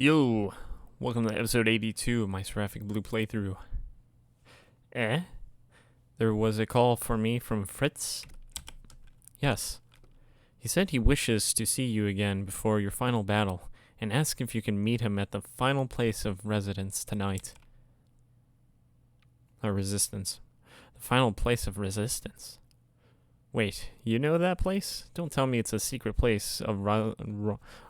Yo, welcome to episode 82 of my Seraphic Blue playthrough. There was a call for me from Fritz? Yes. He said he wishes to see you again before your final battle, and ask if you can meet him at the final place of residence tonight. Resistance. The final place of resistance. Wait, you know that place? Don't tell me it's a secret place of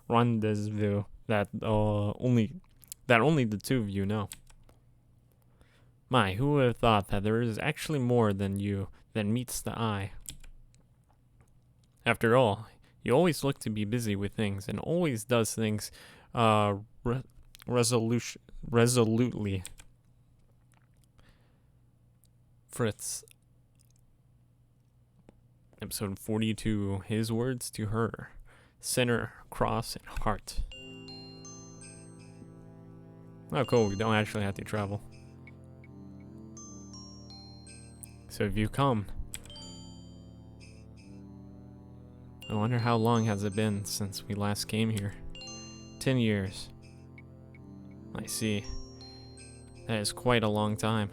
rendezvous that only the two of you know. My, who would have thought that there is actually more than meets the eye? After all, you always look to be busy with things and always does things resolutely. Fritz. Episode 42, his words to her. Center, cross, and heart. Oh, cool, we don't actually have to travel. So if you come, I wonder how long has it been since we last came here? 10 years. I see. That is quite a long time.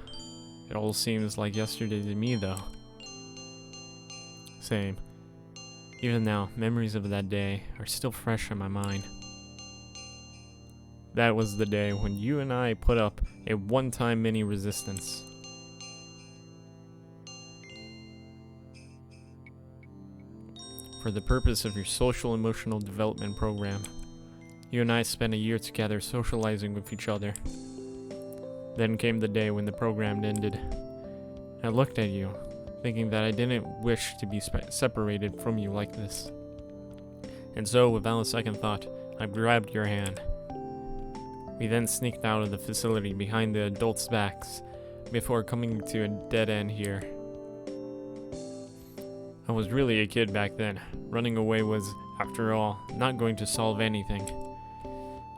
It all seems like yesterday to me, though. Same. Even now, memories of that day are still fresh in my mind. That was the day when you and I put up a one-time mini resistance. For the purpose of your social emotional development program. You and I spent a year together socializing with each other. Then came the day when the program ended. I looked at you, thinking that I didn't wish to be separated from you like this. And so, without a second thought, I grabbed your hand. We then sneaked out of the facility behind the adults' backs, before coming to a dead end here. I was really a kid back then. Running away was, after all, not going to solve anything.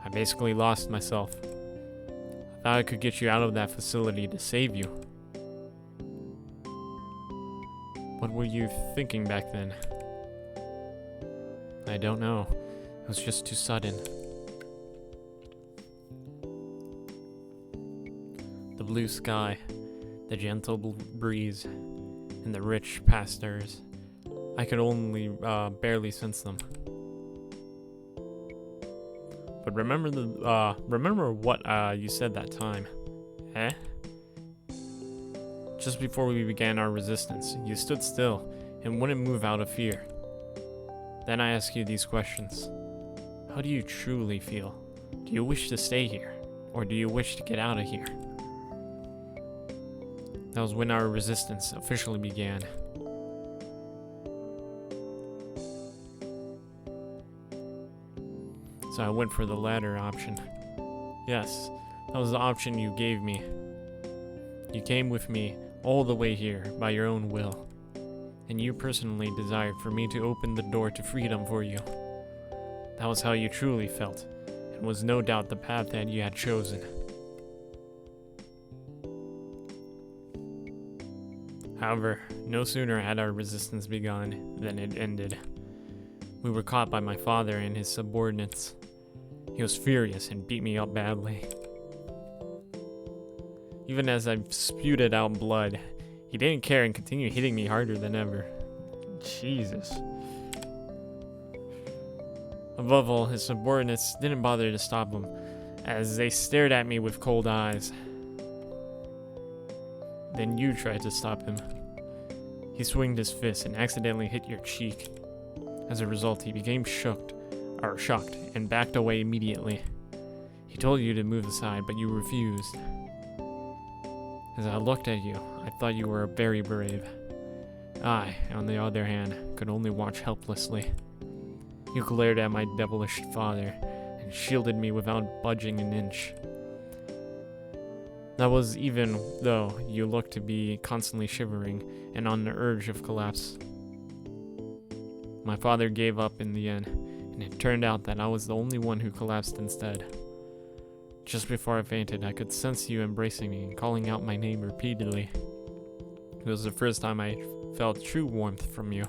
I basically lost myself. I thought I could get you out of that facility to save you. What were you thinking back then? I don't know. It was just too sudden. The blue sky, the gentle breeze, and the rich pastures. I could only barely sense them. But remember what you said that time. Just before we began our resistance, you stood still and wouldn't move out of fear. Then I asked you these questions. How do you truly feel? Do you wish to stay here? Or do you wish to get out of here? That was when our resistance officially began. So I went for the latter option. Yes, that was the option you gave me. You came with me all the way here by your own will, and you personally desired for me to open the door to freedom for you. That was how you truly felt, and was no doubt the path that you had chosen. However, no sooner had our resistance begun than it ended. We were caught by my father and his subordinates. He was furious and beat me up badly. Even as I spewed out blood, he didn't care and continued hitting me harder than ever. Jesus. Above all, his subordinates didn't bother to stop him, as they stared at me with cold eyes. Then you tried to stop him. He swinged his fist and accidentally hit your cheek. As a result, he became shocked and backed away immediately. He told you to move aside, but you refused. As I looked at you, I thought you were very brave. I, on the other hand, could only watch helplessly. You glared at my devilish father and shielded me without budging an inch. That was even though you looked to be constantly shivering and on the urge of collapse. My father gave up in the end, and it turned out that I was the only one who collapsed instead. Just before I fainted, I could sense you embracing me and calling out my name repeatedly. It was the first time I felt true warmth from you.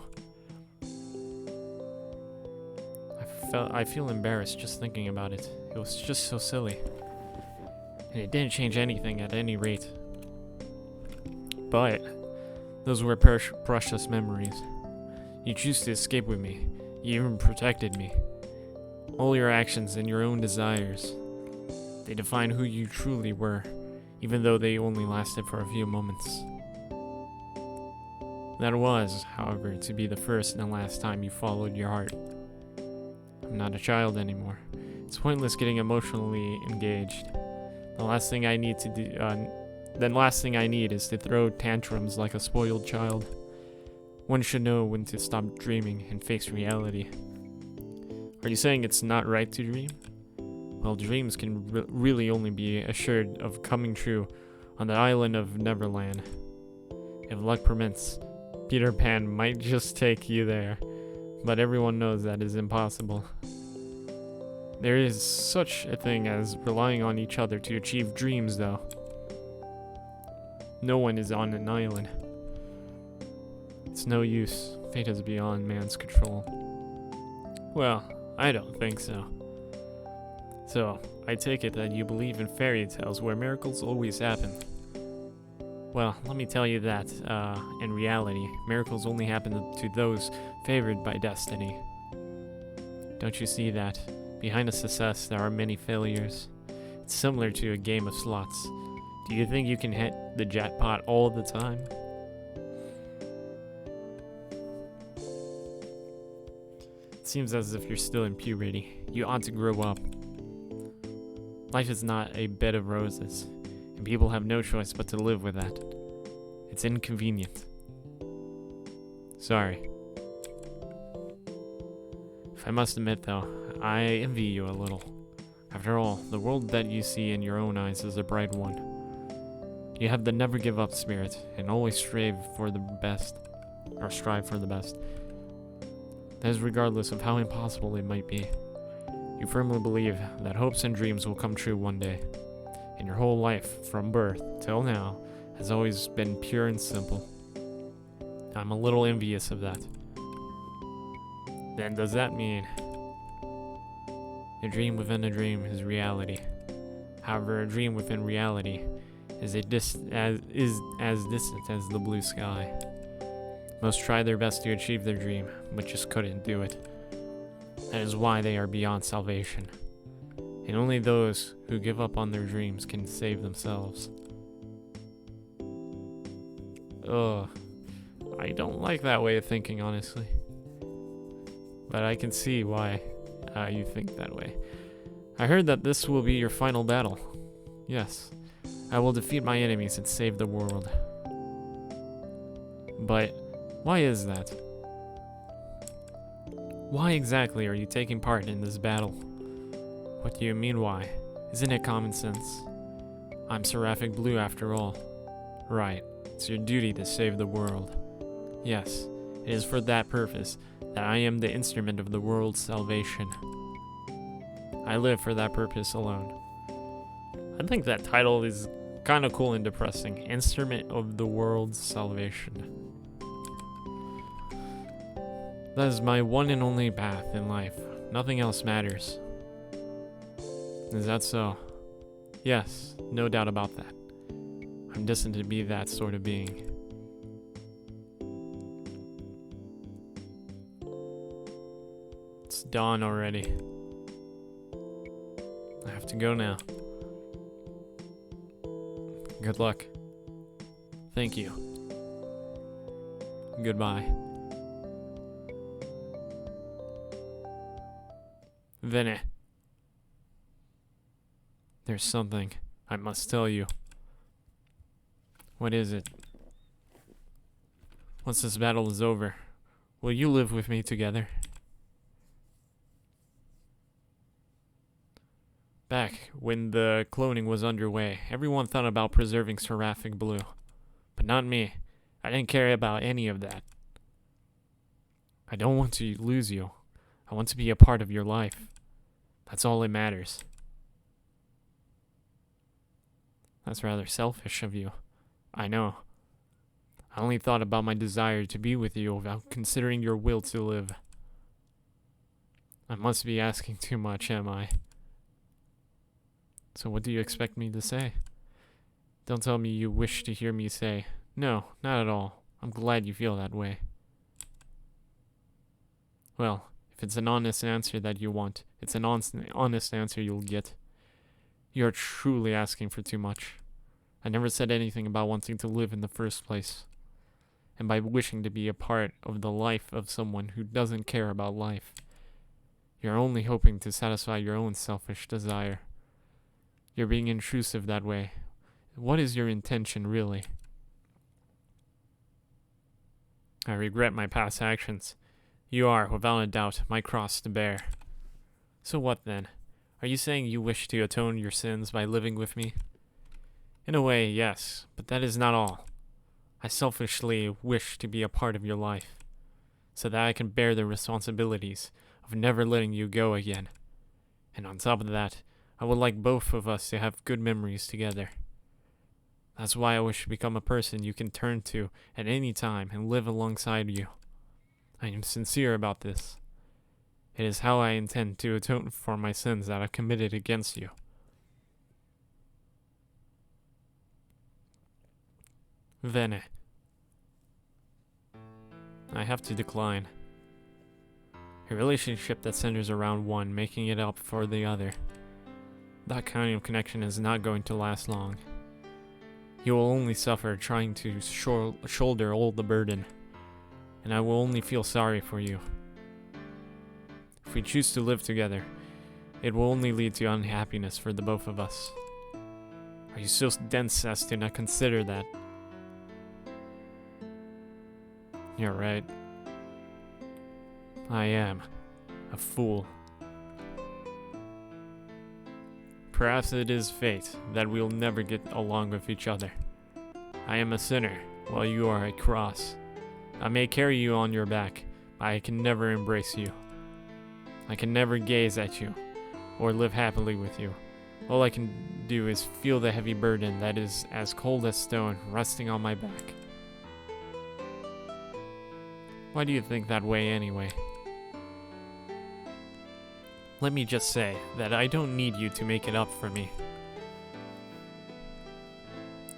I I feel embarrassed just thinking about it. It was just so silly. And it didn't change anything at any rate. But those were precious memories. You choose to escape with me. You even protected me. All your actions and your own desires. They define who you truly were, even though they only lasted for a few moments. That was, however, to be the first and last time you followed your heart. I'm not a child anymore. It's pointless getting emotionally engaged. The last thing I need is to throw tantrums like a spoiled child. One should know when to stop dreaming and face reality. Are you saying it's not right to dream? Well, dreams can really only be assured of coming true on the island of Neverland. If luck permits, Peter Pan might just take you there, but everyone knows that is impossible. There is such a thing as relying on each other to achieve dreams, though. No one is on an island. It's no use. Fate is beyond man's control. Well, I don't think so. So, I take it that you believe in fairy tales where miracles always happen. Well, let me tell you that, in reality, miracles only happen to those favored by destiny. Don't you see that? Behind a success, there are many failures. It's similar to a game of slots. Do you think you can hit the jackpot all the time? It seems as if you're still in puberty. You ought to grow up. Life is not a bed of roses, and people have no choice but to live with that. It's inconvenient. Sorry. If I must admit, though, I envy you a little. After all, the world that you see in your own eyes is a bright one. You have the never give up spirit, and always strive for the best. That is regardless of how impossible it might be. You firmly believe that hopes and dreams will come true one day. And your whole life, from birth till now, has always been pure and simple. I'm a little envious of that. Then does that mean a dream within a dream is reality? However, a dream within reality is as distant as the blue sky. Most try their best to achieve their dream, but just couldn't do it. That is why they are beyond salvation. And only those who give up on their dreams can save themselves. Ugh. I don't like that way of thinking, honestly. But I can see why you think that way. I heard that this will be your final battle. Yes. I will defeat my enemies and save the world. But why is that? Why exactly are you taking part in this battle? What do you mean why? Isn't it common sense? I'm Seraphic Blue after all. Right, it's your duty to save the world. Yes, it is for that purpose that I am the instrument of the world's salvation. I live for that purpose alone. I think that title is kind of cool and depressing. Instrument of the world's salvation. That is my one and only path in life. Nothing else matters. Is that so? Yes, no doubt about that. I'm destined to be that sort of being. It's dawn already. I have to go now. Good luck. Thank you. Goodbye. Vinny. There's something I must tell you. What is it? Once this battle is over, will you live with me together? Back when the cloning was underway, everyone thought about preserving Seraphic Blue. But not me. I didn't care about any of that. I don't want to lose you. I want to be a part of your life. That's all that matters. That's rather selfish of you. I know. I only thought about my desire to be with you without considering your will to live. I must be asking too much, am I? So what do you expect me to say? Don't tell me you wish to hear me say, no, not at all. I'm glad you feel that way. Well, if it's an honest answer that you want, it's an honest answer you'll get. You're truly asking for too much. I never said anything about wanting to live in the first place. And by wishing to be a part of the life of someone who doesn't care about life, you're only hoping to satisfy your own selfish desire. You're being intrusive that way. What is your intention, really? I regret my past actions. You are, without a doubt, my cross to bear. So what then? Are you saying you wish to atone your sins by living with me? In a way, yes, but that is not all. I selfishly wish to be a part of your life, so that I can bear the responsibilities of never letting you go again. And on top of that, I would like both of us to have good memories together. That's why I wish to become a person you can turn to at any time and live alongside you. I am sincere about this. It is how I intend to atone for my sins that I've committed against you. Vene. I have to decline. A relationship that centers around one, making it up for the other. That kind of connection is not going to last long. You will only suffer trying to shoulder all the burden, and I will only feel sorry for you. If we choose to live together, it will only lead to unhappiness for the both of us. Are you so dense as to not consider that? You're right. I am a fool. Perhaps it is fate that we'll never get along with each other. I am a sinner, while you are a cross. I may carry you on your back, but I can never embrace you. I can never gaze at you, or live happily with you. All I can do is feel the heavy burden that is as cold as stone resting on my back. Why do you think that way anyway? Let me just say that I don't need you to make it up for me.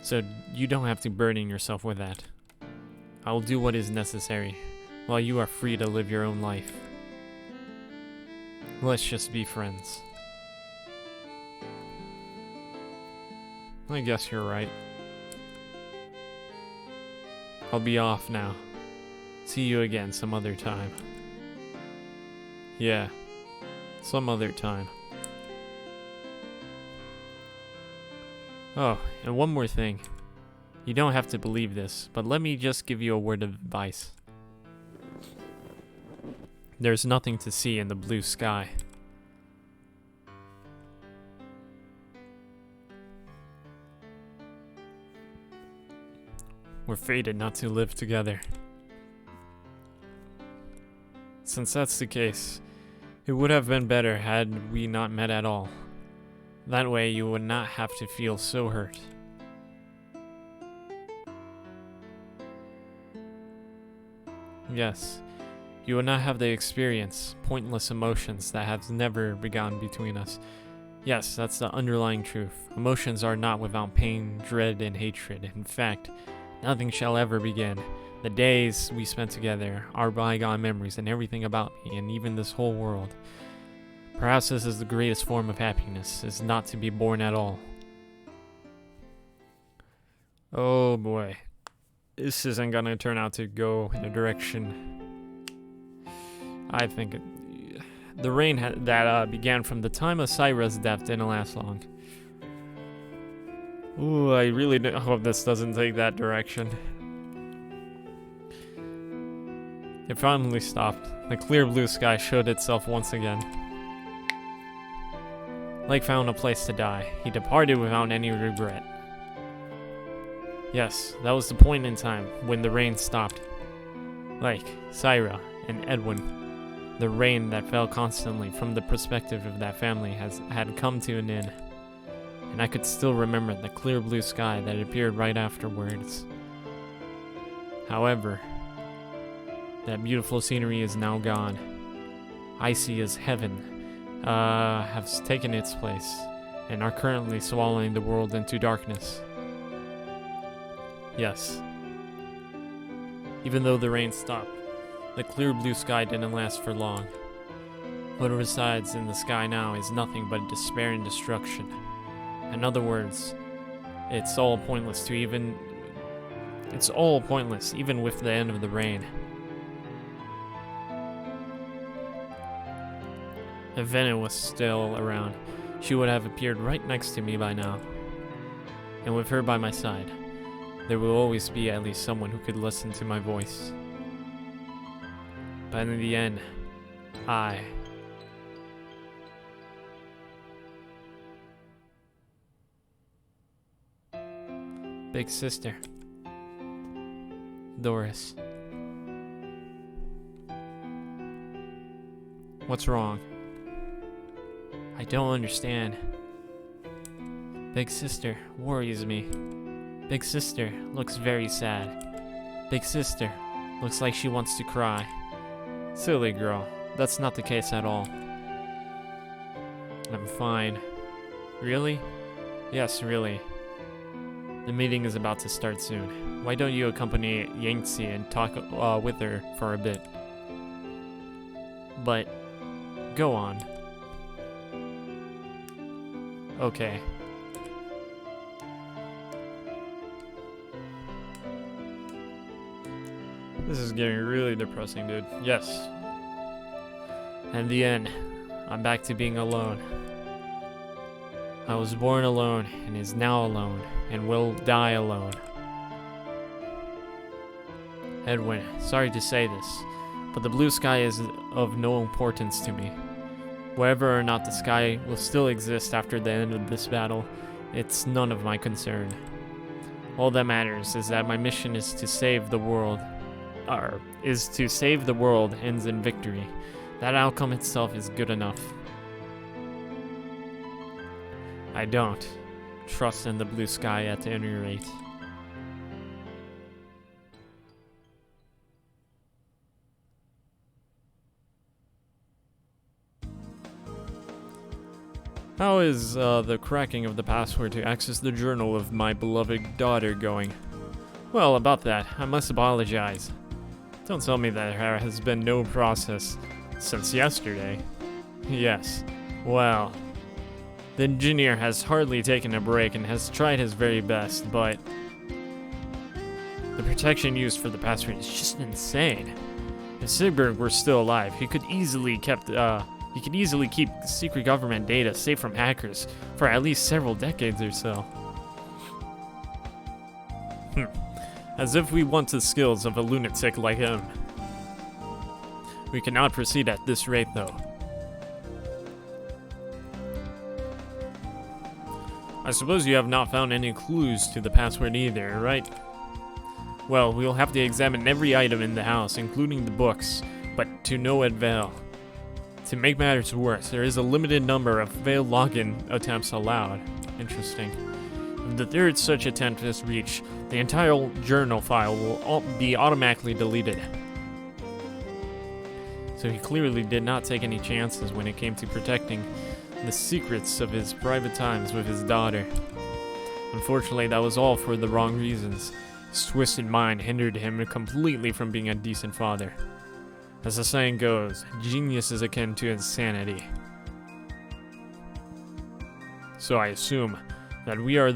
So you don't have to burden yourself with that. I will do what is necessary, while you are free to live your own life. Let's just be friends. I guess you're right. I'll be off now. See you again some other time. Yeah, some other time. Oh, and one more thing. You don't have to believe this, but let me just give you a word of advice. There's nothing to see in the blue sky. We're fated not to live together. Since that's the case, it would have been better had we not met at all. That way you would not have to feel so hurt. Yes, you would not have to experience pointless emotions that have never begun between us. Yes, that's the underlying truth. Emotions are not without pain, dread, and hatred. In fact, nothing shall ever begin. The days we spent together, our bygone memories, and everything about me, and even this whole world. Perhaps this is the greatest form of happiness, is not to be born at all. Oh boy. This isn't gonna turn out to go in a direction I think the reign that began from the time of Syra's death didn't last long. Ooh, I really hope this doesn't take that direction. It finally stopped. The clear blue sky showed itself once again. Lake found a place to die. He departed without any regret. Yes, that was the point in time when the rain stopped. Lake, Syra, and Edwin. The rain that fell constantly from the perspective of that family had come to an end. And I could still remember the clear blue sky that appeared right afterwards. However, that beautiful scenery is now gone. I see as heaven have taken its place and are currently swallowing the world into darkness. Yes. Even though the rain stopped, the clear blue sky didn't last for long. What resides in the sky now is nothing but despair and destruction. In other words, it's all pointless, even with the end of the rain. If Venom was still around, she would have appeared right next to me by now. And with her by my side, there will always be at least someone who could listen to my voice. But in the end, Big sister, Doris. What's wrong? I don't understand. Big sister worries me. Big sister looks very sad. Big sister looks like she wants to cry. Silly girl, that's not the case at all. I'm fine. Really? Yes, really. The meeting is about to start soon. Why don't you accompany Yangtze and talk with her for a bit? But, go on. Okay. This is getting really depressing, dude. Yes. In the end, I'm back to being alone. I was born alone and is now alone and will die alone. Edwin, sorry to say this, but the blue sky is of no importance to me. Whether or not the sky will still exist after the end of this battle, it's none of my concern. All that matters is that my mission is to save the world, ends in victory. That outcome itself is good enough. I don't trust in the blue sky at any rate. How is the cracking of the password to access the journal of my beloved daughter going? Well, about that, I must apologize. Don't tell me that there has been no process since yesterday. Yes, well, the engineer has hardly taken a break and has tried his very best, but the protection used for the password is just insane. If Sigberg were still alive, he could easily keep secret government data safe from hackers for at least several decades or so. As if we want the skills of a lunatic like him. We cannot proceed at this rate, though. I suppose you have not found any clues to the password either, right? Well, we'll have to examine every item in the house, including the books, but to no avail. To make matters worse, there is a limited number of failed login attempts allowed. Interesting. If the third such attempt is reached, the entire journal file will be automatically deleted. So he clearly did not take any chances when it came to protecting the secrets of his private times with his daughter. Unfortunately, that was all for the wrong reasons. His twisted mind hindered him completely from being a decent father. As the saying goes, genius is akin to insanity. So I assume that we are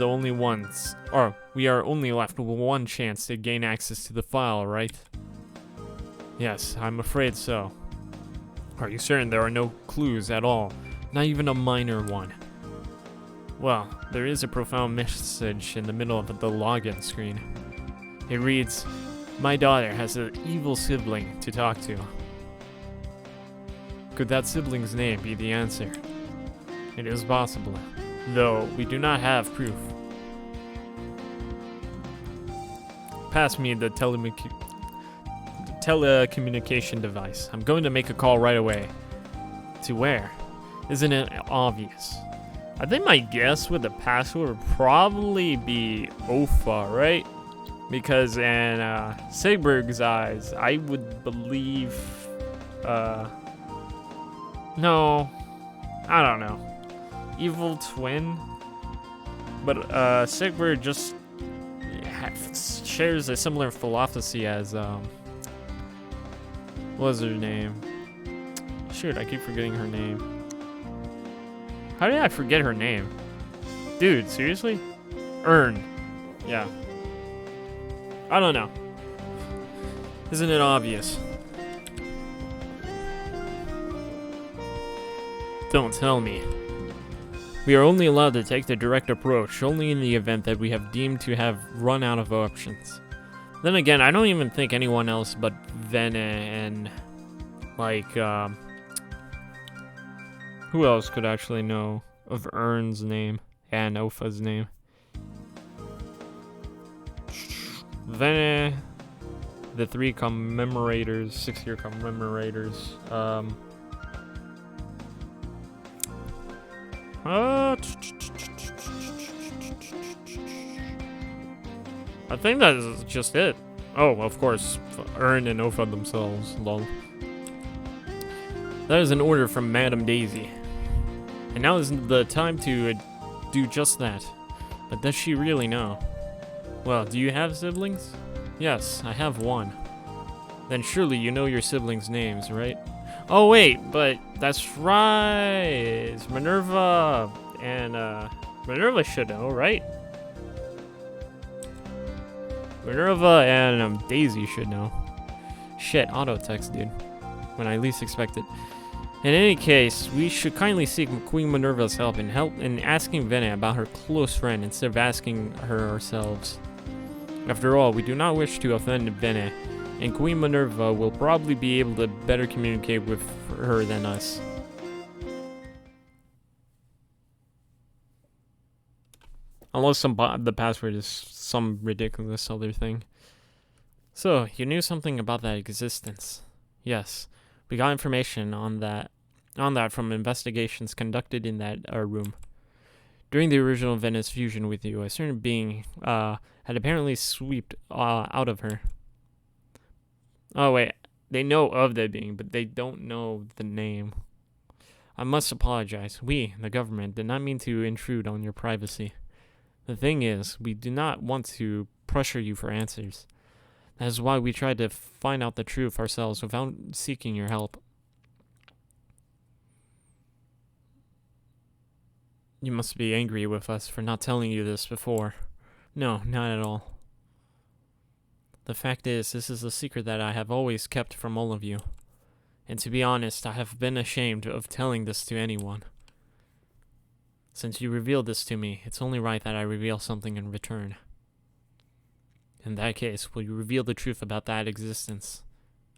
only left with one chance to gain access to the file, right? Yes, I'm afraid so. Are you certain there are no clues at all? Not even a minor one? Well, there is a profound message in the middle of the login screen. It reads, "My daughter has an evil sibling to talk to." Could that sibling's name be the answer? It is possible, though we do not have proof. Pass me the telecommunication device. I'm going to make a call right away. To where? Isn't it obvious? I think my guess with the password would probably be OFA, right? Because in Sigberg's eyes, I would believe No, I don't know. Evil twin? But, Sigurd just shares a similar philosophy as, what was her name? Shoot, I keep forgetting her name. How did I forget her name? Dude, seriously? Ern. Yeah. I don't know. Isn't it obvious? Don't tell me. We are only allowed to take the direct approach only in the event that we have deemed to have run out of options. Then again, I don't even think anyone else but Vene and, like, who else could actually know of Ern's name and Ofa's name? Vene, the 3 commemorators, 6-year commemorators, I think that is just it. Oh, of course, Ern and Ofa themselves, lol. That is an order from Madame Daisy. And now is the time to do just that. But does she really know? Well, do you have siblings? Yes, I have one. Then surely you know your siblings' names, right? Oh wait, but that's right. It's Minerva and Minerva should know, right? Minerva and Daisy should know. Shit, auto text, dude. When I least expect it. In any case, we should kindly seek Queen Minerva's help in asking Vene about her close friend instead of asking her ourselves. After all, we do not wish to offend Vene, and Queen Minerva will probably be able to better communicate with her than us. Unless the password is some ridiculous other thing. So, you knew something about that existence. Yes, we got information on that from investigations conducted in that room. During the original Venice fusion with you, a certain being had apparently swept out of her. Oh wait, they know of that being, but they don't know the name. I must apologize. We, the government, did not mean to intrude on your privacy. The thing is, we do not want to pressure you for answers. That is why we tried to find out the truth ourselves without seeking your help. You must be angry with us for not telling you this before. No, not at all. The fact is, this is a secret that I have always kept from all of you. And to be honest, I have been ashamed of telling this to anyone. Since you revealed this to me, it's only right that I reveal something in return. In that case, will you reveal the truth about that existence?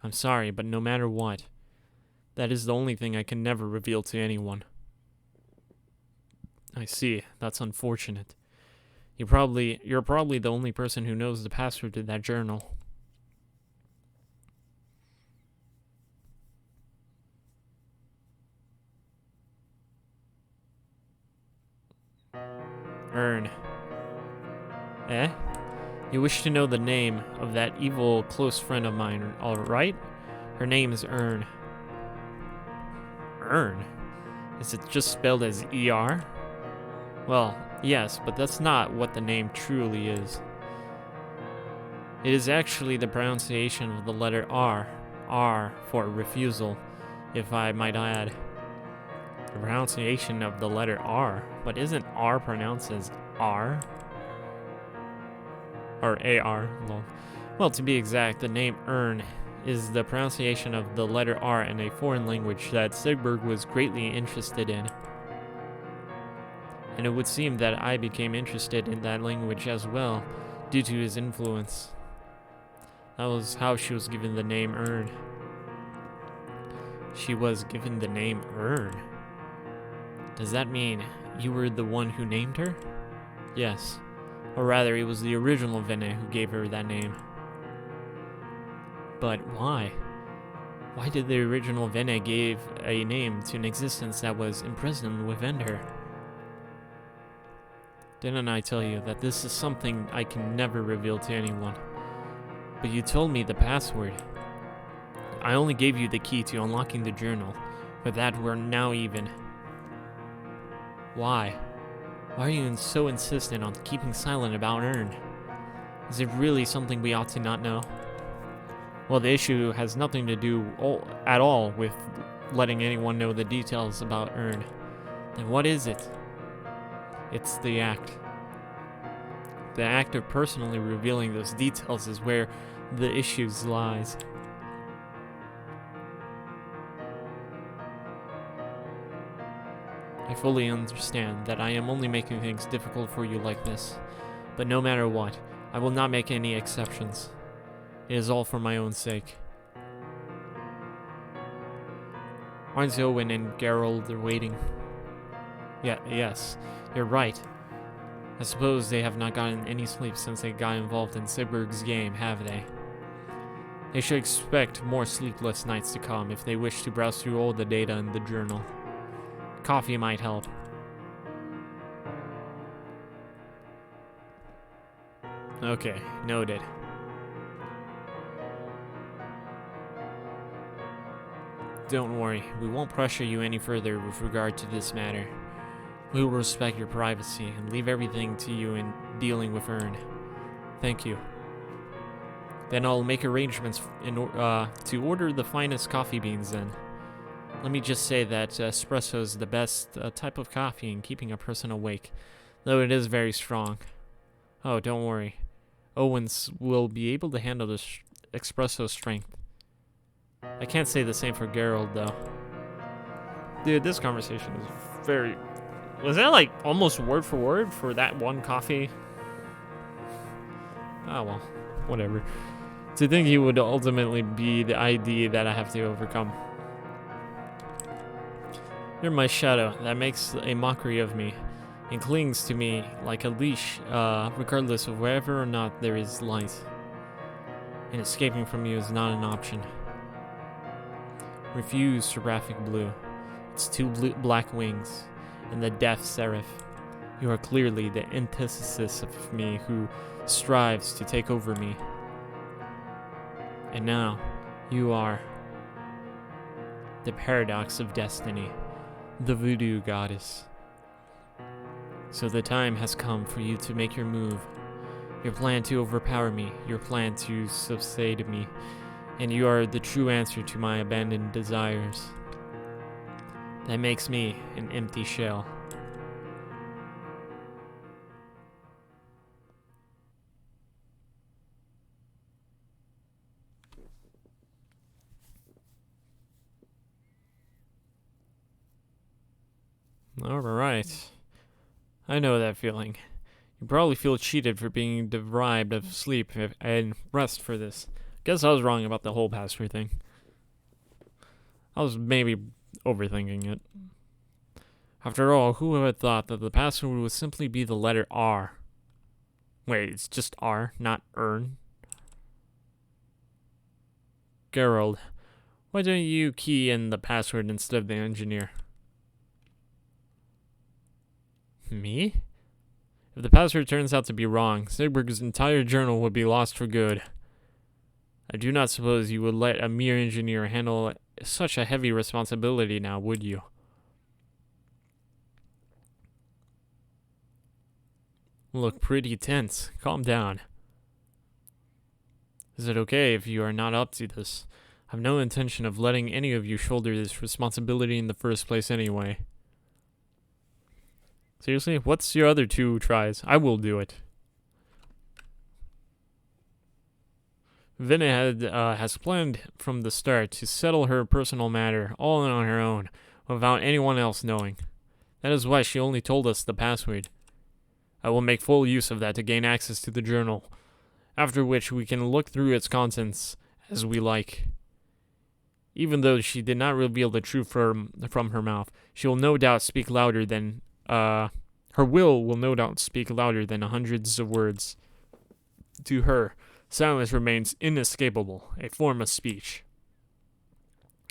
I'm sorry, but no matter what, that is the only thing I can never reveal to anyone. I see. That's unfortunate. You're probably the only person who knows the password to that journal. Ern. Eh? You wish to know the name of that evil close friend of mine, alright? Her name is Ern. Ern? Is it just spelled as E-R? Well, yes, but that's not what the name truly is. It is actually the pronunciation of the letter R. R for refusal, if I might add. The pronunciation of the letter R, but isn't R pronounced as R? Or AR, lol. Well, to be exact, the name Ern is the pronunciation of the letter R in a foreign language that Sigurd was greatly interested in. And it would seem that I became interested in that language as well, due to his influence. That was how she was given the name Ern. She was given the name Ern? Does that mean you were the one who named her? Yes. Or rather, it was the original Vene who gave her that name. But why? Why did the original Vene give a name to an existence that was imprisoned within her? Didn't I tell you that this is something I can never reveal to anyone? But you told me the password. I only gave you the key to unlocking the journal, For that, we're now even. Why? Why are you so insistent on keeping silent about Earn? Is it really something we ought to not know? Well, the issue has nothing to do at all with letting anyone know the details about Earn. Then what is it? It's the act. The act of personally revealing those details is where the issues lies. I fully understand that I am only making things difficult for you like this, but no matter what, I will not make any exceptions. It is all for my own sake. Aren't Owen and Gerald waiting? Yes, you're right. I suppose they have not gotten any sleep since they got involved in Sigburg's game, have they? They should expect more sleepless nights to come if they wish to browse through all the data in the journal. Coffee might help. Okay, noted. Don't worry, we won't pressure you any further with regard to this matter. We will respect your privacy and leave everything to you in dealing with Earn. Thank you. Then I'll make arrangements to order the finest coffee beans then. Let me just say that espresso is the best type of coffee in keeping a person awake, though it is very strong. Oh, don't worry. Owens will be able to handle the espresso strength. I can't say the same for Gerald, though. Dude, this conversation is very... Was that like almost word for word for that one coffee? Oh well, whatever. To think he would ultimately be the ID that I have to overcome. You're my shadow that makes a mockery of me and clings to me like a leash, regardless of whether or not there is light. And escaping from you is not an option. Refuse Seraphic Blue. Its two black wings. And the deaf seraph. You are clearly the antithesis of me who strives to take over me. And now, you are the paradox of destiny, the voodoo goddess. So the time has come for you to make your move. Your plan to overpower me, your plan to subside me, and you are the true answer to my abandoned desires. That makes me an empty shell. Alright. I know that feeling. You probably feel cheated for being deprived of sleep and rest for this. Guess I was wrong about the whole password thing. I was maybe overthinking it. After all, who would have thought that the password would simply be the letter R? Wait, it's just R, not Earn? Gerald, why don't you key in the password instead of the engineer? Me? If the password turns out to be wrong, Sigburg's entire journal would be lost for good. I do not suppose you would let a mere engineer handle such a heavy responsibility now, would you? Look pretty tense. Calm down. Is it okay if you are not up to this? I have no intention of letting any of you shoulder this responsibility in the first place anyway. Seriously? What's your other 2 tries? I will do it. Vinna has planned from the start to settle her personal matter all on her own, without anyone else knowing. That is why she only told us the password. I will make full use of that to gain access to the journal, after which we can look through its contents as we like. Even though she did not reveal the truth from her mouth, she will no doubt speak louder than, her will no doubt speak louder than hundreds of words. To her, silence remains inescapable, a form of speech.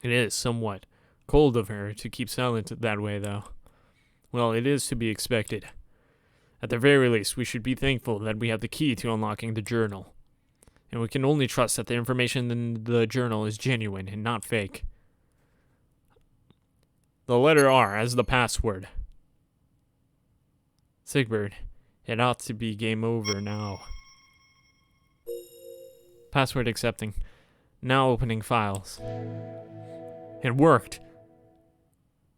It is somewhat cold of her to keep silent that way, though. Well, it is to be expected. At the very least, we should be thankful that we have the key to unlocking the journal. And we can only trust that the information in the journal is genuine and not fake. The letter R as the password. Sigbert, it ought to be game over now. Password accepting. Now opening files. It worked.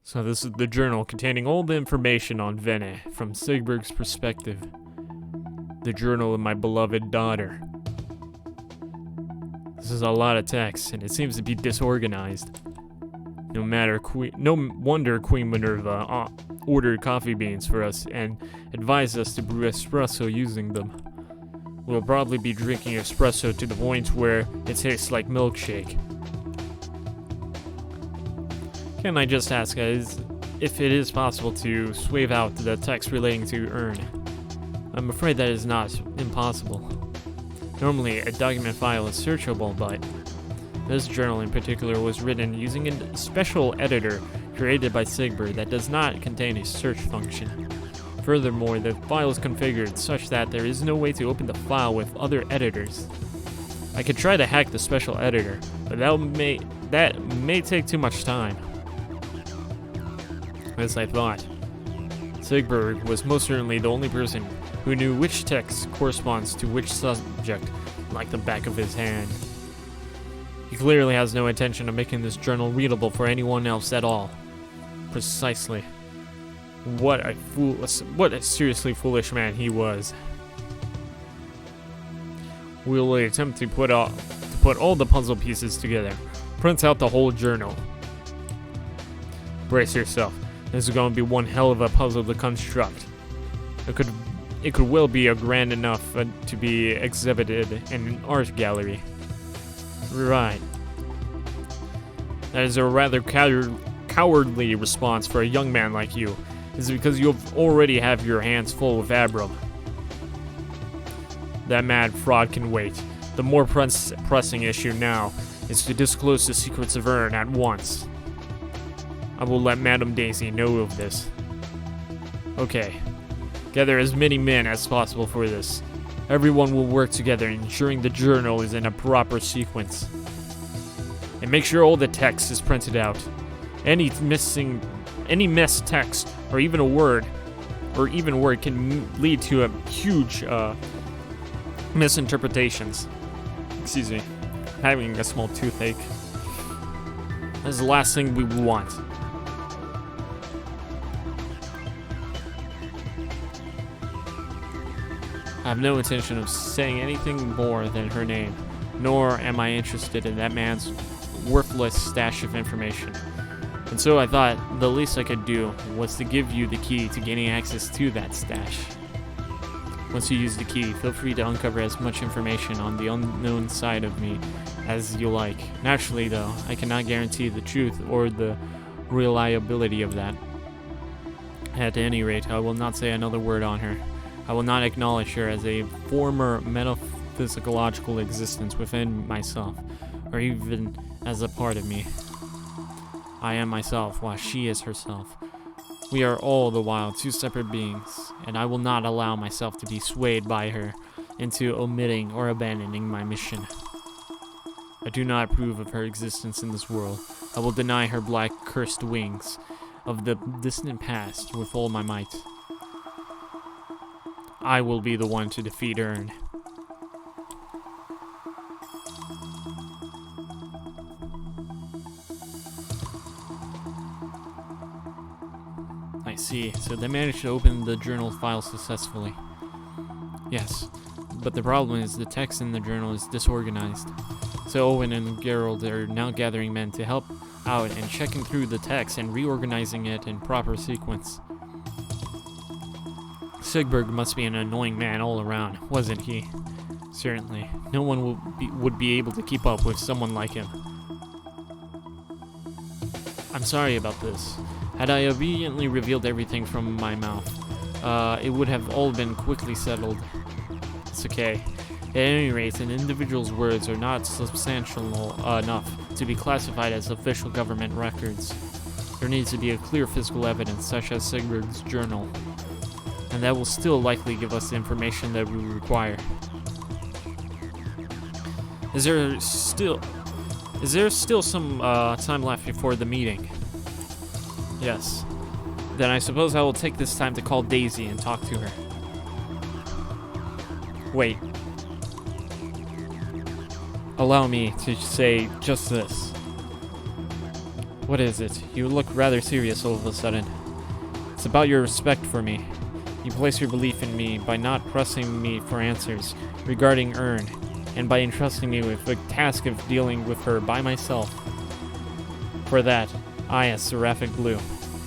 So this is the journal containing all the information on Vene from Sigberg's perspective. The journal of my beloved daughter. This is a lot of text, and it seems to be disorganized. No wonder Queen Minerva ordered coffee beans for us and advised us to brew espresso using them. We'll probably be drinking espresso to the point where it tastes like milkshake. Can I just ask, if it is possible to swave out the text relating to Ern? I'm afraid that is not impossible. Normally, a document file is searchable, but this journal in particular was written using a special editor created by Sigbert that does not contain a search function. Furthermore, the file is configured such that there is no way to open the file with other editors. I could try to hack the special editor, but that may take too much time. As I thought, Sigbert was most certainly the only person who knew which text corresponds to which subject like the back of his hand. He clearly has no intention of making this journal readable for anyone else at all. Precisely. What a seriously foolish man he was. We'll attempt to put all the puzzle pieces together. Print out the whole journal. Brace yourself. This is going to be one hell of a puzzle to construct. It could well be grand enough to be exhibited in an art gallery. Right. That is a rather cowardly response for a young man like you. Is it because you already have your hands full with Abram? That mad fraud can wait. The more pressing issue now is to disclose the secrets of Ern at once. I will let Madame Daisy know of this. Okay. Gather as many men as possible for this. Everyone will work together, ensuring the journal is in a proper sequence. And make sure all the text is printed out. Any missed text, or even word can lead to a huge misinterpretations. Excuse me. Having a small toothache. That's the last thing we want. I have no intention of saying anything more than her name, nor am I interested in that man's worthless stash of information. And so I thought the least I could do was to give you the key to gaining access to that stash. Once you use the key, feel free to uncover as much information on the unknown side of me as you like. Naturally, though, I cannot guarantee the truth or the reliability of that. At any rate, I will not say another word on her. I will not acknowledge her as a former metaphysiological existence within myself, or even as a part of me. I am myself, while she is herself. We are all the while two separate beings, and I will not allow myself to be swayed by her into omitting or abandoning my mission. I do not approve of her existence in this world. I will deny her black cursed wings of the distant past with all my might. I will be the one to defeat Ern. I see. So they managed to open the journal file successfully. Yes, but the problem is the text in the journal is disorganized. So Owen and Gerald are now gathering men to help out and checking through the text and reorganizing it in proper sequence. Sigbert must be an annoying man all around, wasn't he? Certainly. No one would be able to keep up with someone like him. I'm sorry about this. Had I obediently revealed everything from my mouth, it would have all been quickly settled. It's okay. At any rate, an individual's words are not substantial enough to be classified as official government records. There needs to be a clear physical evidence, such as Sigbert's journal. And that will still likely give us the information that we require. Is there still some time left before the meeting? Yes. Then I suppose I will take this time to call Daisy and talk to her. Wait. Allow me to say just this. What is it? You look rather serious all of a sudden. It's about your respect for me. You place your belief in me by not pressing me for answers regarding Ern, and by entrusting me with the task of dealing with her by myself. For that, I, as Seraphic Blue,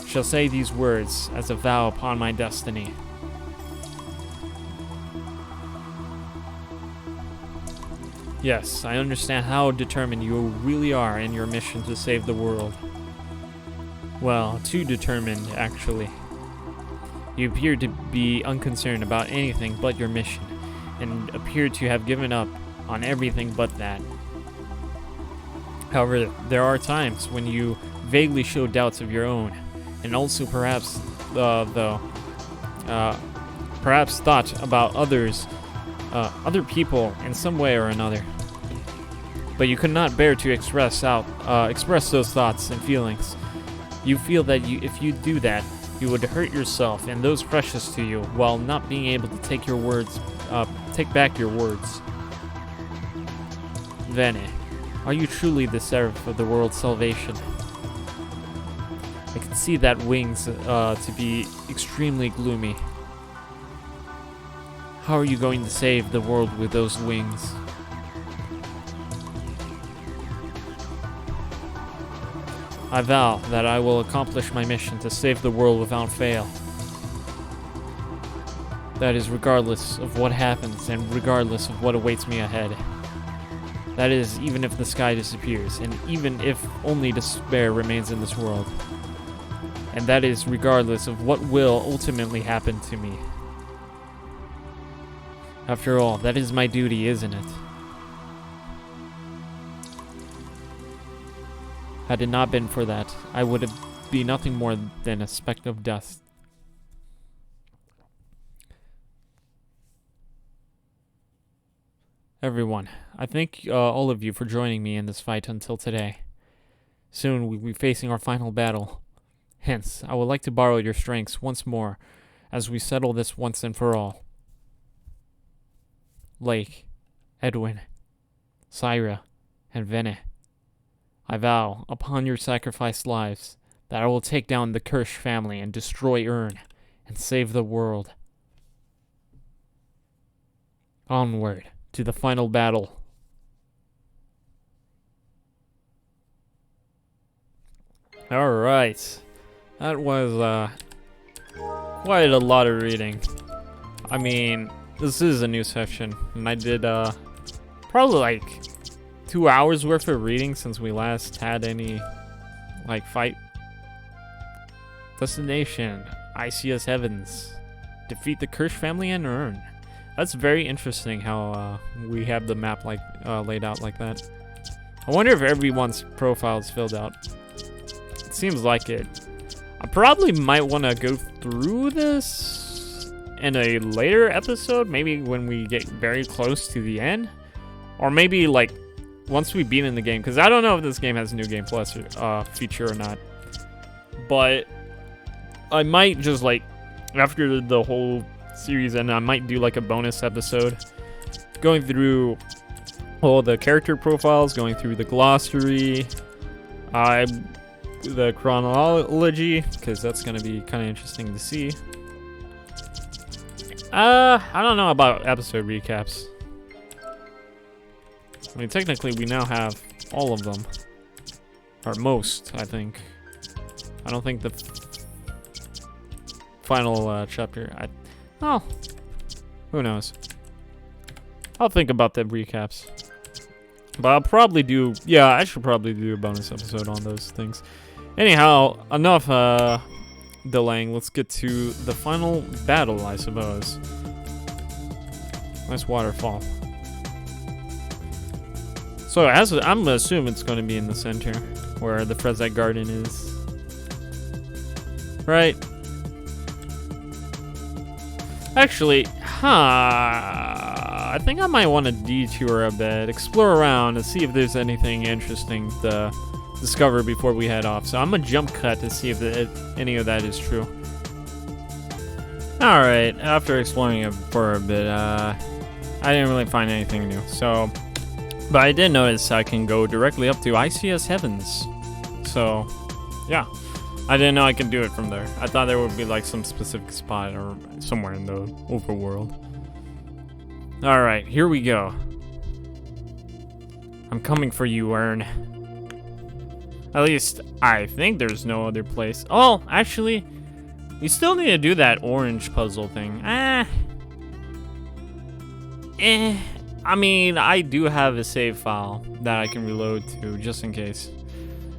shall say these words as a vow upon my destiny. Yes, I understand how determined you really are in your mission to save the world. Well, too determined, actually. You appear to be unconcerned about anything but your mission, and appear to have given up on everything but that. However, there are times when you vaguely show doubts of your own, and also perhaps thought about others, other people in some way or another. But you could not bear to express those thoughts and feelings. You feel that if you do that, you would hurt yourself and those precious to you, while not being able to take back your words. Vene, are you truly the seraph of the world's salvation? I can see that wings to be extremely gloomy. How are you going to save the world with those wings? I vow that I will accomplish my mission to save the world without fail. That is regardless of what happens and regardless of what awaits me ahead. That is, even if the sky disappears, and even if only despair remains in this world. And that is regardless of what will ultimately happen to me. After all, that is my duty, isn't it? Had it not been for that, I would be nothing more than a speck of dust. Everyone, I thank all of you for joining me in this fight until today. Soon we'll be facing our final battle. Hence, I would like to borrow your strengths once more as we settle this once and for all. Lake, Edwin, Syra, and Vene, I vow, upon your sacrificed lives, that I will take down the Kirsch family and destroy Ern, and save the world. Onward to the final battle. Alright. That was, quite a lot of reading. I mean, this is a new session, and I did, probably like 2 hours worth of reading since we last had any, like, fight. Destination, ICS Heavens. Defeat the Kirsch family and Ern. That's very interesting how, we have the map, like, laid out like that. I wonder if everyone's profile is filled out. It seems like it. I probably might want to go through this in a later episode, maybe when we get very close to the end. Or maybe, like, once we beat in the game, because I don't know if this game has a New Game Plus feature or not. But I might just, like, after the whole series end, I might do, like, a bonus episode going through all the character profiles, going through the glossary, the chronology, because that's going to be kind of interesting to see. I don't know about episode recaps. I mean, technically, we now have all of them. Or most, I think. I don't think the final chapter... Oh, who knows? I'll think about the recaps. But I'll probably do... Yeah, I should probably do a bonus episode on those things. Anyhow, enough delaying. Let's get to the final battle, I suppose. Nice waterfall. So, I'm assuming it's going to be in the center, where the Frezak Garden is. Right? Actually, I think I might want to detour a bit, explore around, and see if there's anything interesting to discover before we head off. So I'm gonna jump cut to see if any of that is true. Alright, after exploring it for a bit, I didn't really find anything new. So, but I did notice I can go directly up to ICS Heavens. So, yeah. I didn't know I could do it from there. I thought there would be like some specific spot or somewhere in the overworld. Alright, here we go. I'm coming for you, Ern. At least, I think there's no other place. Oh, actually, we still need to do that orange puzzle thing. I mean, I do have a save file that I can reload to, just in case.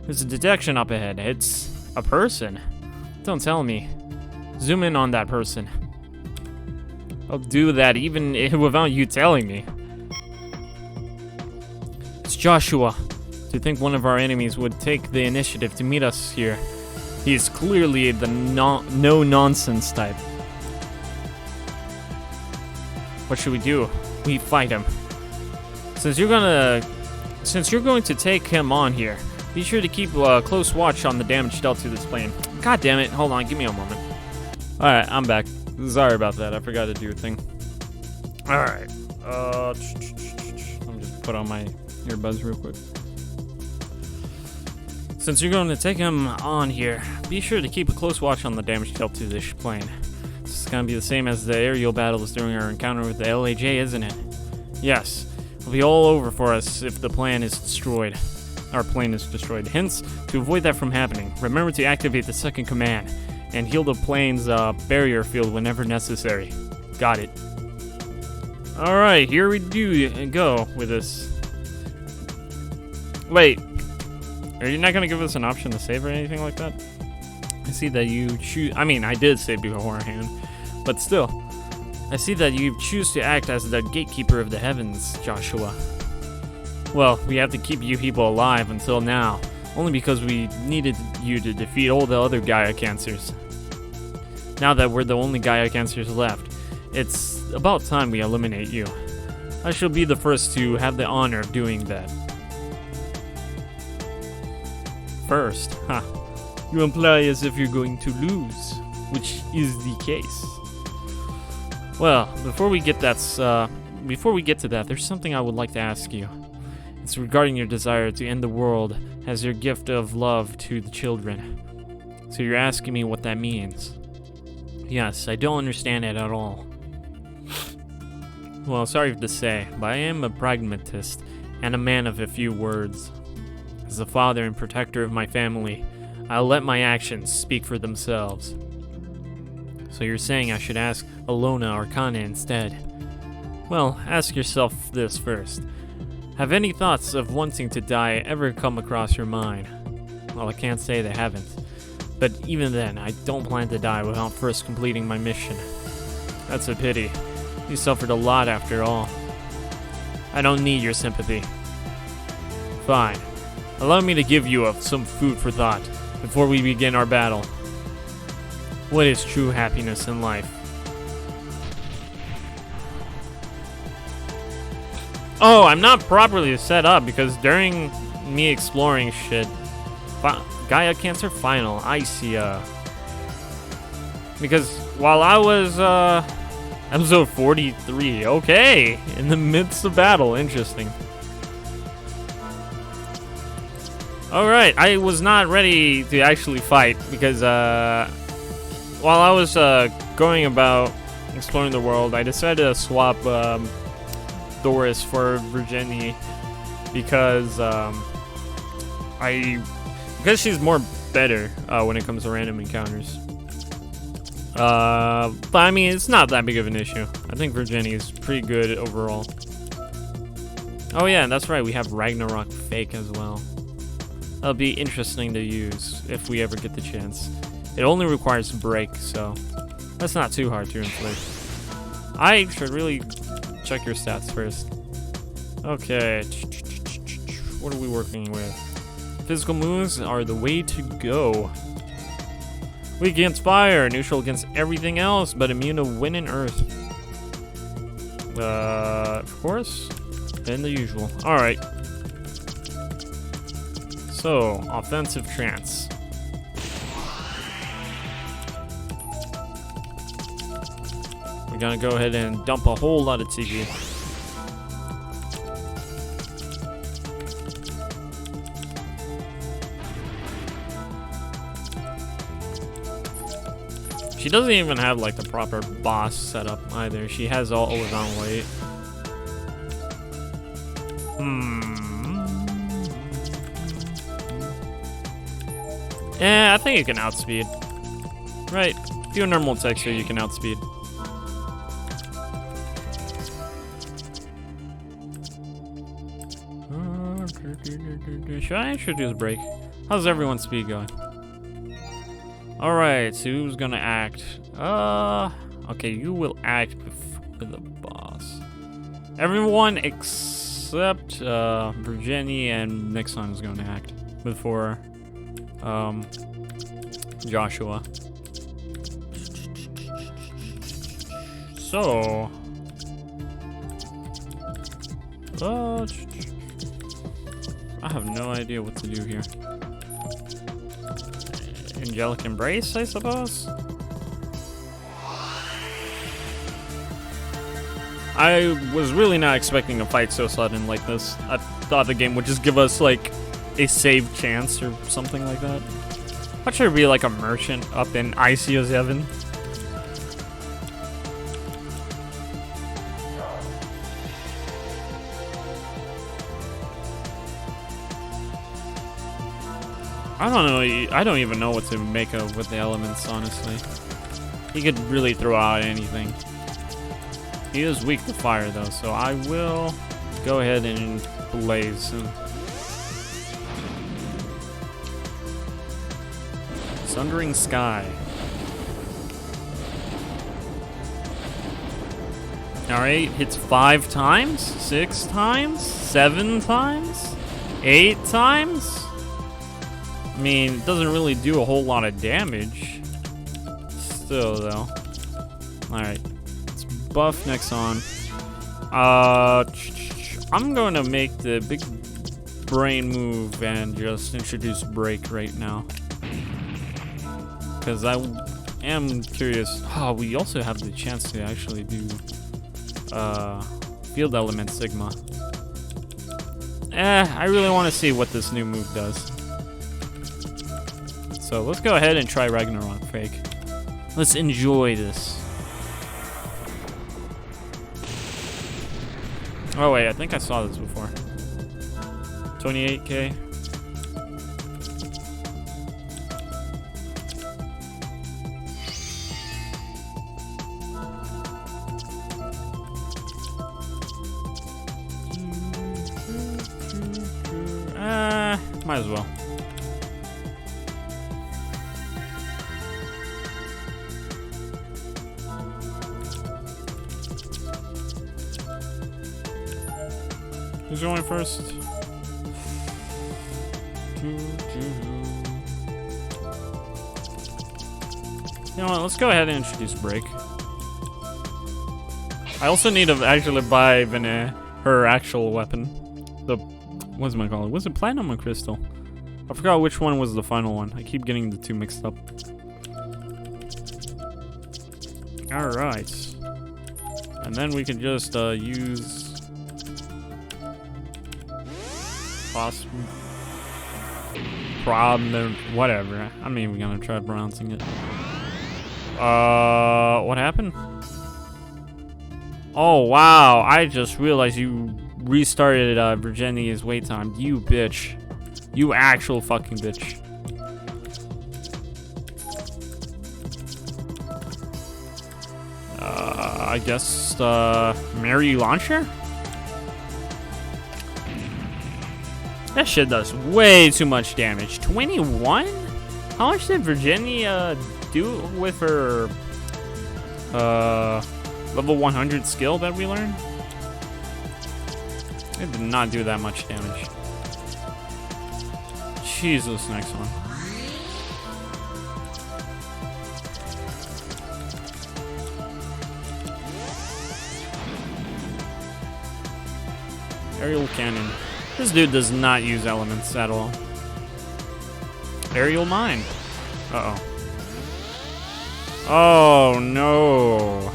There's a detection up ahead. It's a person. Don't tell me. Zoom in on that person. I'll do that even without you telling me. It's Joshua. To think one of our enemies would take the initiative to meet us here. He is clearly the no-nonsense type. What should we do? We fight him. Since you're going to take him on here, be sure to keep a close watch on the damage dealt to this plane. God damn it, hold on, give me a moment. Alright, I'm back. Sorry about that, I forgot to do a thing. Alright, let me just put on my earbuds real quick. Since you're going to take him on here, be sure to keep a close watch on the damage dealt to this plane. This is going to be the same as the aerial battles during our encounter with the LAJ, isn't it? Yes, it'll be all over for us if the plane is destroyed. Our plane is destroyed. Hence, to avoid that from happening, remember to activate the second command and heal the plane's barrier field whenever necessary. Got it. Alright, here we go with this. Wait. Are you not going to give us an option to save or anything like that? I see that you choose... I mean, I did save beforehand, but still. I see that you choose to act as the gatekeeper of the heavens, Joshua. Well, we have to keep you people alive until now, only because we needed you to defeat all the other Gaia Cancers. Now that we're the only Gaia Cancers left, it's about time we eliminate you. I shall be the first to have the honor of doing that. First, huh? You imply as if you're going to lose, which is the case. Well, before we get to that, there's something I would like to ask you. It's regarding your desire to end the world as your gift of love to the children. So you're asking me what that means? Yes, I don't understand it at all. Well, sorry to say, but I am a pragmatist and a man of a few words. As the father and protector of my family, I'll let my actions speak for themselves. So you're saying I should ask Alona or Kana instead? Well, ask yourself this first. Have any thoughts of wanting to die ever come across your mind? Well, I can't say they haven't. But even then, I don't plan to die without first completing my mission. That's a pity. You suffered a lot after all. I don't need your sympathy. Fine. Allow me to give you some food for thought before we begin our battle. What is true happiness in life? Oh, I'm not properly set up because during me exploring shit, Gaia Cancer Final, I see, because while I was, episode 43, okay, in the midst of battle, interesting. Alright, I was not ready to actually fight because, while I was, going about exploring the world, I decided to swap, Doris for Virginie because, because she's more better, when it comes to random encounters. But I mean, it's not that big of an issue. I think Virginie is pretty good overall. Oh yeah, that's right, we have Ragnarok Fake as well. That'll be interesting to use if we ever get the chance. It only requires break, so that's not too hard to inflict. I should really check your stats first. Okay, what are we working with? Physical moves are the way to go. Weak against fire, neutral against everything else, but immune to wind and earth. Of course, and the usual. All right. So, offensive trance. We're gonna go ahead and dump a whole lot of TP. She doesn't even have like the proper boss setup either. She has always on wait. Yeah, I think you can outspeed. Right. Do a normal texture, you can outspeed. Should I introduce break? How's everyone's speed going? Alright, so who's gonna act? Okay, you will act before the boss. Everyone except Virginia and Nixon is gonna act before Joshua. So I have no idea what to do here. Angelic Embrace, I suppose? I was really not expecting a fight so sudden like this. I thought the game would just give us like a save chance or something like that. Watch her be like a merchant up in Isia's Heaven. I don't know. I don't even know what to make of with the elements, honestly. He could really throw out anything. He is weak to fire, though, so I will go ahead and blaze him. Sundering Sky. Alright, hits 5 times, 6 times, 7 times, 8 times. I mean, it doesn't really do a whole lot of damage. Still, though. Alright. Let's buff Nexon. I'm going to make the big brain move and just introduce Break right now. Because I am curious. Oh, we also have the chance to actually do Field Element Sigma. I really want to see what this new move does. So let's go ahead and try Ragnarok Fake. Let's enjoy this. Oh wait, I think I saw this before. 28k. Might as well. Who's going first? You know what? Let's go ahead and introduce Break. I also need to actually buy Vinay her actual weapon. The what's it called? Was it Platinum or Crystal? I forgot which one was the final one. I keep getting the two mixed up. All right, and then we can just use. Whatever. I'm not even gonna try pronouncing it. What happened? Oh wow! I just realized you restarted Virginia's wait time. You bitch. You actual fucking bitch. I guess Mary Launcher? That shit does way too much damage. 21? How much did Virginia do with her level 100 skill that we learned? It did not do that much damage. Jesus, next one. Aerial cannon. This dude does not use elements at all. Aerial mine. Uh-oh. Oh, no.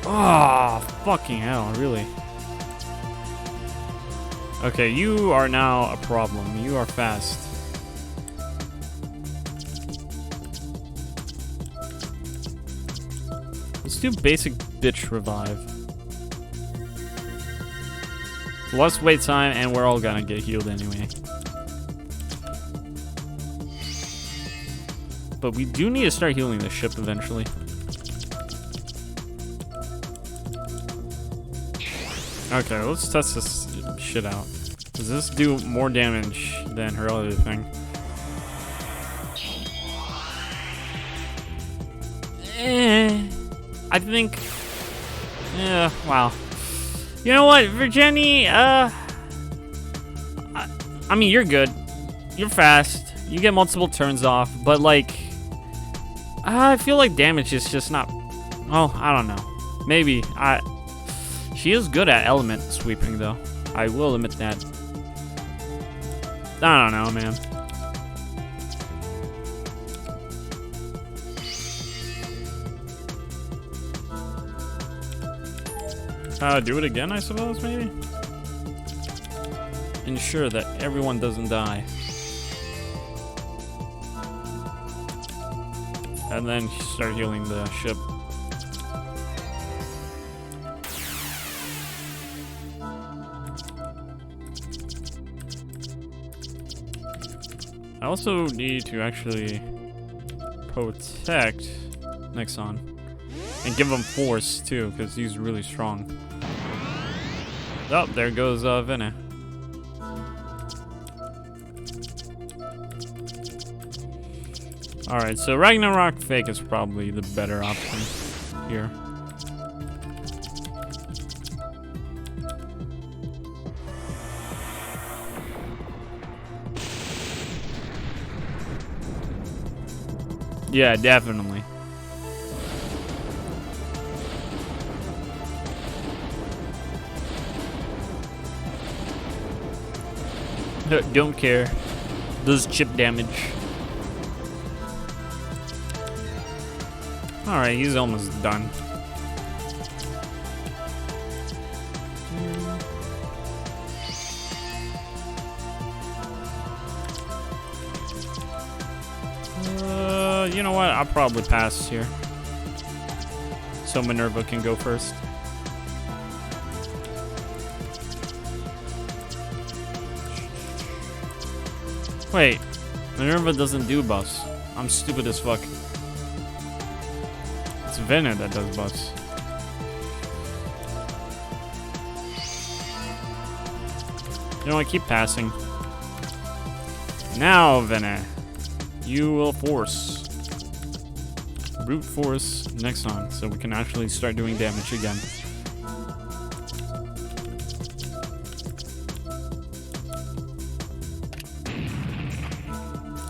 Oh, fucking hell, really. Okay, you are now a problem. You are fast. Let's do basic bitch revive. Less wait time, and we're all gonna get healed anyway. But we do need to start healing the ship eventually. Okay, let's test this shit out. Does this do more damage than her other thing? I think... Yeah, wow. You know what, Virginia, I mean, you're good. You're fast. You get multiple turns off, but like... I feel like damage is just not... Oh, I don't know. Maybe. She is good at element sweeping, though. I will admit that. I don't know, man. Do it again, I suppose, maybe? Ensure that everyone doesn't die. And then start healing the ship. I also need to actually protect Nexon. And give him force, too, because he's really strong. Oh, there goes Vene. Alright, so Ragnarok Fake is probably the better option here. Yeah, definitely. Don't care. Does chip damage. Alright, he's almost done. You know what? I'll probably pass here. So Minerva can go first. Wait, Minerva doesn't do buffs. I'm stupid as fuck. It's Vene that does buffs. You know, I keep passing. Now, Vene, you will force. Brute force Nexon, so we can actually start doing damage again.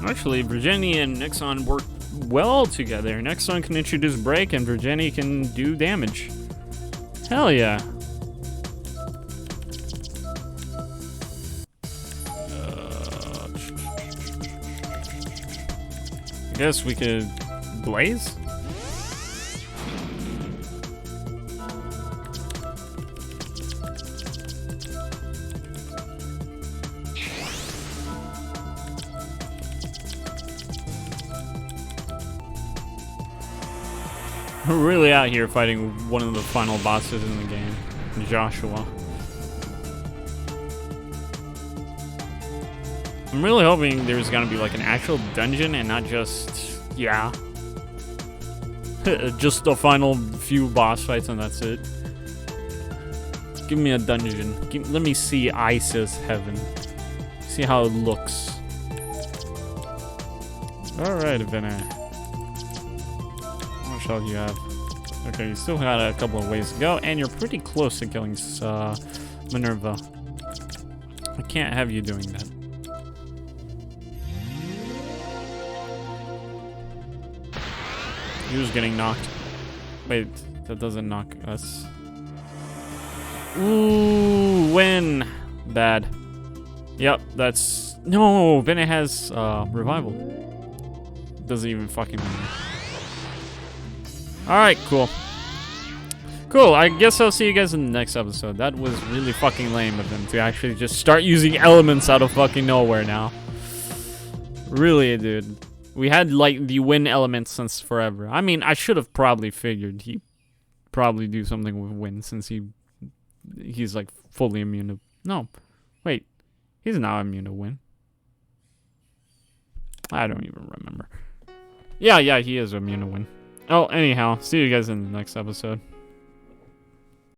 Actually, Virginia and Nexon work well together. Nexon can introduce break and Virginia can do damage. Hell yeah. I guess we could blaze? We're really out here fighting one of the final bosses in the game, Joshua. I'm really hoping there's gonna be like an actual dungeon and not just, yeah, just the final few boss fights and that's it. Give me a dungeon. Let me see Isis Heaven. See how it looks. Alright, Vene. How much health you have? Okay, you still got a couple of ways to go, and you're pretty close to killing Minerva. I can't have you doing that. He was getting knocked. Wait, that doesn't knock us. Ooh, win. Bad. Yep, that's... No, Bennett has revival. Doesn't even fucking matter. Alright, cool. Cool, I guess I'll see you guys in the next episode. That was really fucking lame of them to actually just start using elements out of fucking nowhere now. Really, dude. We had, like, the wind element since forever. I mean, I should have probably figured he'd probably do something with wind since he's, like, fully immune to... No. Wait. He's not immune to wind. I don't even remember. Yeah, he is immune to wind. Oh, anyhow, see you guys in the next episode.